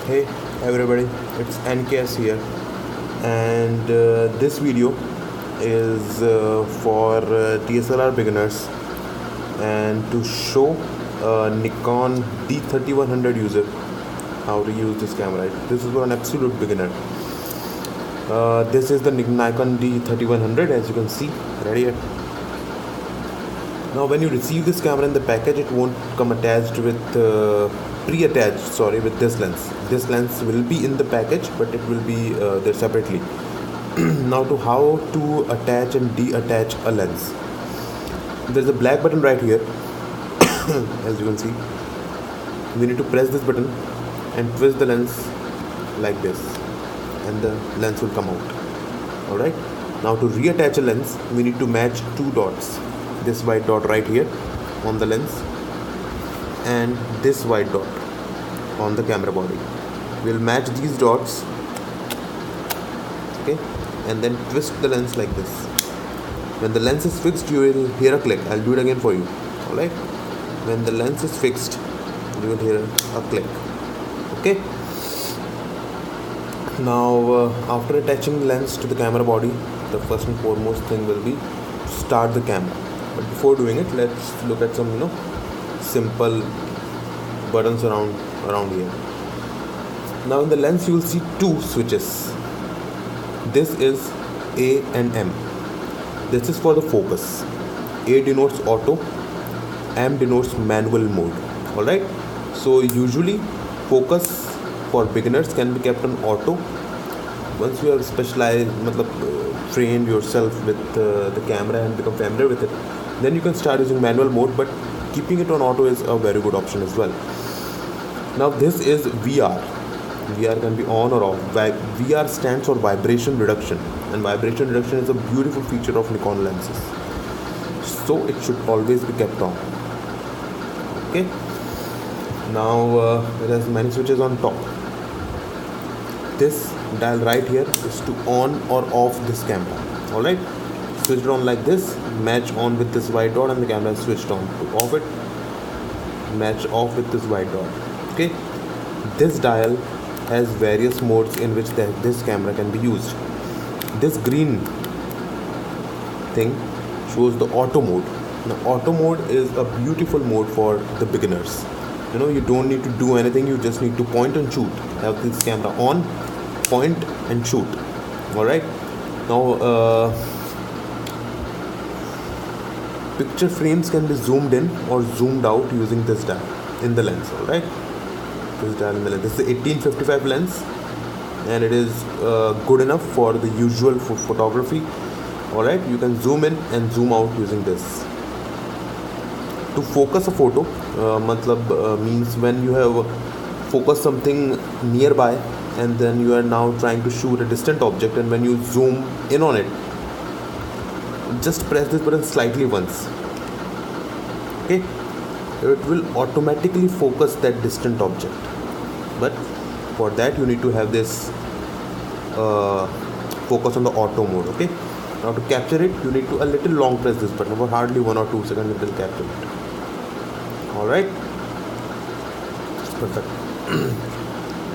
Hey everybody, it's NKS here, and this video is for DSLR beginners and to show Nikon D3100 user how to use this camera. This is for an absolute beginner. This is the Nikon D3100, as you can see right here. Now when you receive this camera in the package, it won't come attached with pre-attached with this lens will be in the package, but it will be there separately. Now to how to attach and detach a lens, there's a black button right here. As you can see, we need to press this button and twist the lens like this, and the lens will come out. Alright, now to reattach a lens, we need to match two dots, this white dot right here on the lens and this white dot on the camera body. We'll match these dots, okay, and then twist the lens like this. When the lens is fixed, you will hear a click. I'll do it again for you. Alright, when the lens is fixed, you will hear a click. Okay, now after attaching the lens to the camera body, the first and foremost thing will be to start the camera. But before doing it, let's look at some simple buttons around here. Now in the lens you will see two switches. This is A and M. This is for the focus. A denotes auto, M denotes manual mode. Alright, so usually focus for beginners can be kept on auto. Once you have specialized, trained yourself with the camera and become familiar with it, then you can start using manual mode, but keeping it on auto is a very good option as well. Now this is VR. VR can be on or off. VR stands for vibration reduction, and vibration reduction is a beautiful feature of Nikon lenses, so it should always be kept on. Okay, now it has many switches on top. This dial right here is to on or off this camera. Alright, switch it on like this, match on with this white dot, and the camera is switched on. To off it, match off with this white dot. Okay, this dial has various modes in which this camera can be used. This green thing shows the auto mode. Now auto mode is a beautiful mode for the beginners. You don't need to do anything, you just need to point and shoot. Have this camera on, point and shoot. Alright, now picture frames can be zoomed in or zoomed out using this dial in the lens. Alright, this dial in the lens. This is the 1855 lens, and it is good enough for the usual photography. Alright, you can zoom in and zoom out using this. To focus a photo, means when you have focused something nearby and then you are now trying to shoot a distant object, and when you zoom in on it, just press this button slightly once. Okay, it will automatically focus that distant object, but for that you need to have this focus on the auto mode. Okay, now to capture it, you need to a little long press this button for hardly 1 or 2 seconds. It will capture it. Alright, perfect.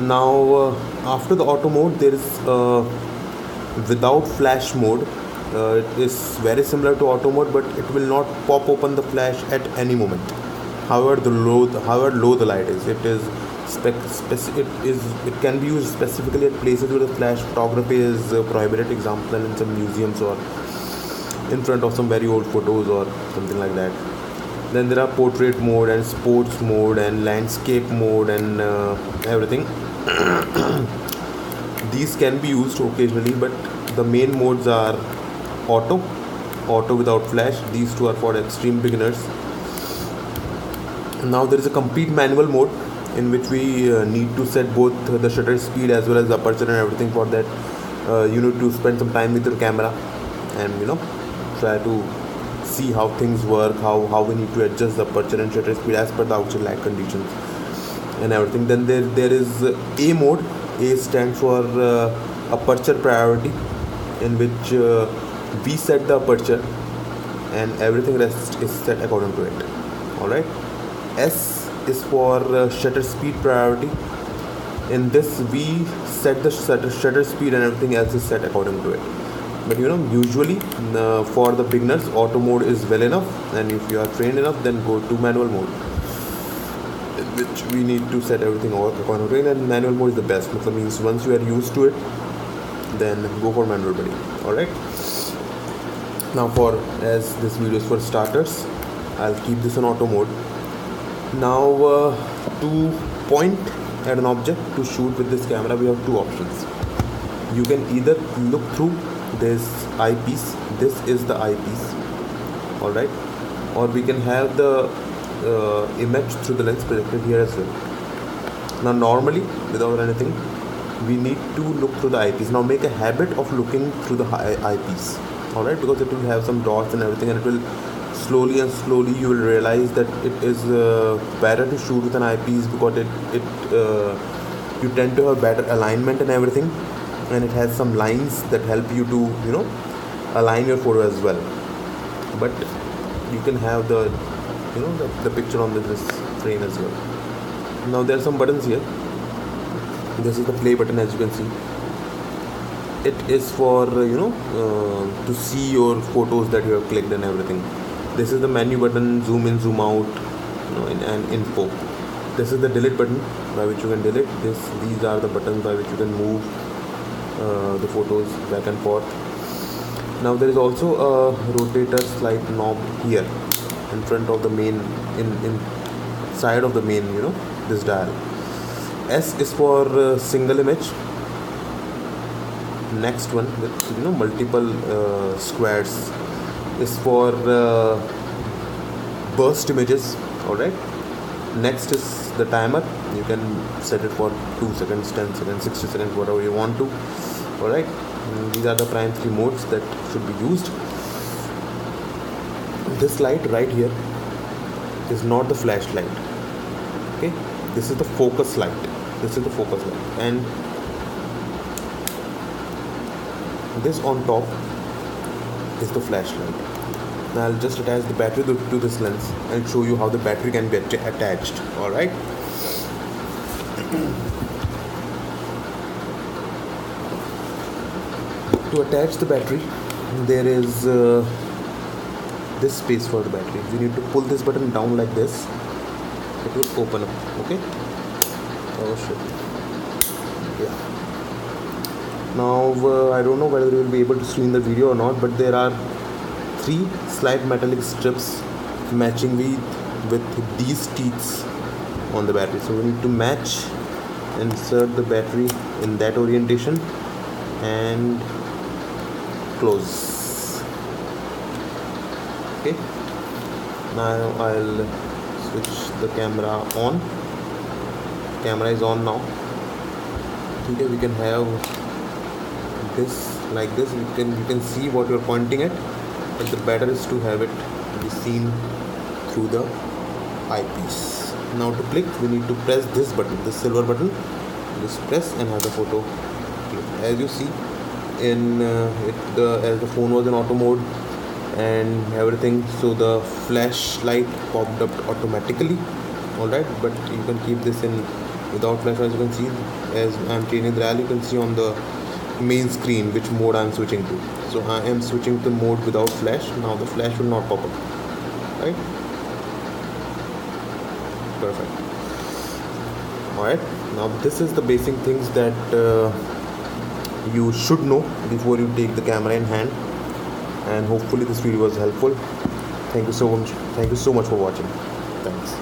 Now after the auto mode, there is without flash mode. It is very similar to auto mode, but it will not pop open the flash at any moment. However low the light is, it can be used specifically at places where the flash photography is prohibited. Example, in some museums or in front of some very old photos or something like that. Then there are portrait mode and sports mode and landscape mode and everything. These can be used occasionally, but the main modes are auto without flash. These two are for extreme beginners. Now there is a complete manual mode in which we need to set both the shutter speed as well as the aperture and everything. For that you need to spend some time with your camera and try to see how things work, how we need to adjust the aperture and shutter speed as per the outside light conditions and everything. Then there is A mode. A stands for aperture priority, in which we set the aperture and everything rest is set according to it. Alright, S is for shutter speed priority, In this we set the shutter speed and everything else is set according to it. But usually for the beginners, auto mode is well enough, and if you are trained enough, then go to manual mode, in which we need to set everything according to it. And manual mode is the best. That means once you are used to it, then go for manual buddy. Alright, now as this video is for starters, I'll keep this on auto mode. Now to point at an object, to shoot with this camera, we have two options. You can either look through this eyepiece, this is the eyepiece, alright, or we can have the image through the lens projected here as well. Now normally, without anything, we need to look through the eyepiece. Now make a habit of looking through the eyepiece, alright, because it will have some dots and everything, and it will slowly you will realize that it is better to shoot with an eyepiece, because you tend to have better alignment and everything, and it has some lines that help you to align your photo as well. But you can have the the picture on this frame as well. Now there are some buttons here. This is the play button, as you can see. It is for to see your photos that you have clicked and everything. This is the menu button, zoom in, zoom out, and info. This is the delete button, by which you can delete this. These are the buttons by which you can move the photos back and forth. Now there is also a rotator slide knob here in front of the main, in side of the main, this dial. S is for single image. Next one with multiple squares is for burst images. Alright, next is the timer. You can set it for 2 seconds, 10 seconds, 60 seconds, whatever you want to. Alright, these are the prime 3 modes that should be used. This light right here is not the flashlight. Okay, this is the focus light. And this on top is the flashlight. Now I'll just attach the battery to this lens and show you how the battery can be attached. Alright. To attach the battery, there is this space for the battery. We need to pull this button down like this. It will open up. Okay. Oh shit. Yeah. Now I don't know whether you will be able to see in the video or not, but there are 3 slight metallic strips matching with these teeth on the battery. So we need to match, insert the battery in that orientation and close. Okay. Now I'll switch the camera on. Camera is on now. Okay, we can have this like this. You can see what you're pointing at, but the better is to have it be seen through the eyepiece. Now to click, we need to press this button, this silver button. Just press and have the photo click. As you see, as the phone was in auto mode and everything, so the flashlight popped up automatically. Alright, but you can keep this in without flash. As you can see, as I'm changing the dial, you can see on the main screen which mode I'm switching to. So I am switching to mode without flash. Now the flash will not pop up. Right? Perfect. Alright, now this is the basic things that you should know before you take the camera in hand, and hopefully this video was helpful. Thank you so much for watching. Thanks.